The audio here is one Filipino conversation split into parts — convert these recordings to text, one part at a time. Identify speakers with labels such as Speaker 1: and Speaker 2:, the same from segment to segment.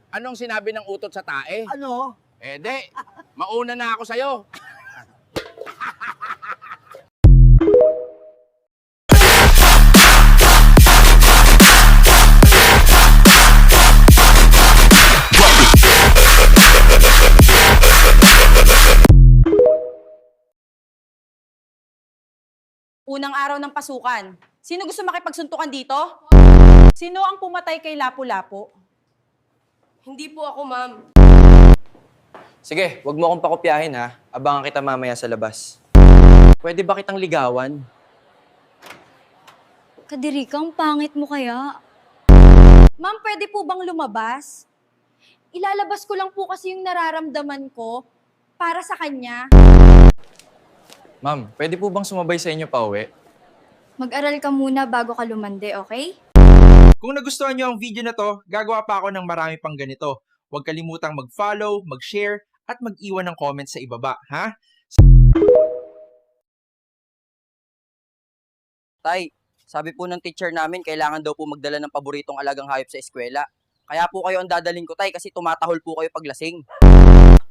Speaker 1: Anong sinabi ng utot sa tae?
Speaker 2: Ano?
Speaker 1: Di, mauna na ako sa'yo.
Speaker 3: Unang araw ng pasukan. Sino gusto makipagsuntukan dito? Sino ang pumatay kay Lapu-Lapu?
Speaker 4: Hindi po ako, ma'am.
Speaker 5: Sige, wag mo akong pakopyahin ha. Abangan kita mamaya sa labas. Pwede ba kitang ligawan?
Speaker 6: Kadirikang pangit mo kaya.
Speaker 3: Ma'am, pwede po bang lumabas? Ilalabas ko lang po kasi yung nararamdaman ko para sa kanya.
Speaker 5: Ma'am, pwede po bang sumabay sa inyo pa uwi?
Speaker 6: Mag-aral ka muna bago ka lumande, okay?
Speaker 7: Kung nagustuhan nyo ang video na to, gagawa pa ako ng marami pang ganito. Huwag kalimutang mag-follow, mag-share, at mag-iwan ng comment sa ibaba, ha?
Speaker 5: Tay, sabi po ng teacher namin, kailangan daw po magdala ng paboritong alagang hayop sa eskwela. Kaya po kayo ang dadaling ko, tay, kasi tumatahol po kayo paglasing.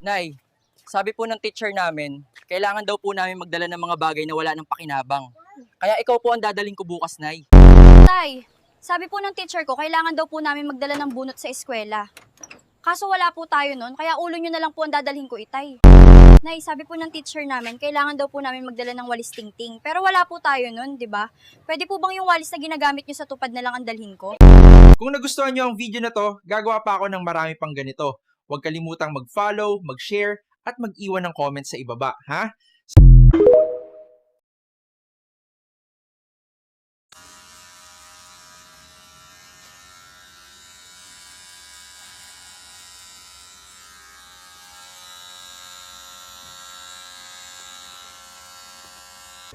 Speaker 5: Nay, sabi po ng teacher namin, kailangan daw po namin magdala ng mga bagay na wala ng pakinabang. Kaya ikaw po ang dadaling ko bukas, Nay.
Speaker 6: Tay, sabi po ng teacher ko, kailangan daw po namin magdala ng bunot sa eskwela. Kaso wala po tayo nun, kaya ulo nyo na lang po ang dadalhin ko, itay. Nay, sabi po ng teacher namin, kailangan daw po namin magdala ng walis tingting. Pero wala po tayo nun, di ba? Pwede po bang yung walis na ginagamit nyo sa tupad na lang ang dalhin ko?
Speaker 7: Kung nagustuhan nyo ang video na to, gagawa pa ako ng marami pang ganito. Huwag kalimutang mag-follow, mag-share, at mag-iwan ng comment sa ibaba, ha?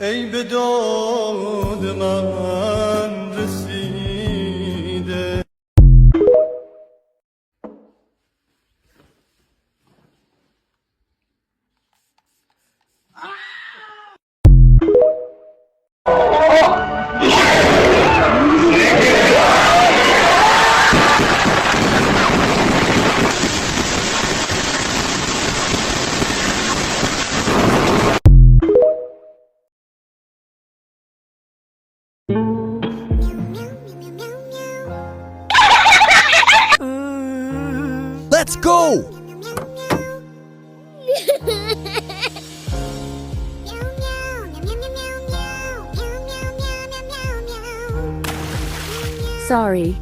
Speaker 8: ای به داد من رسیده
Speaker 9: Let's go!
Speaker 10: Sorry,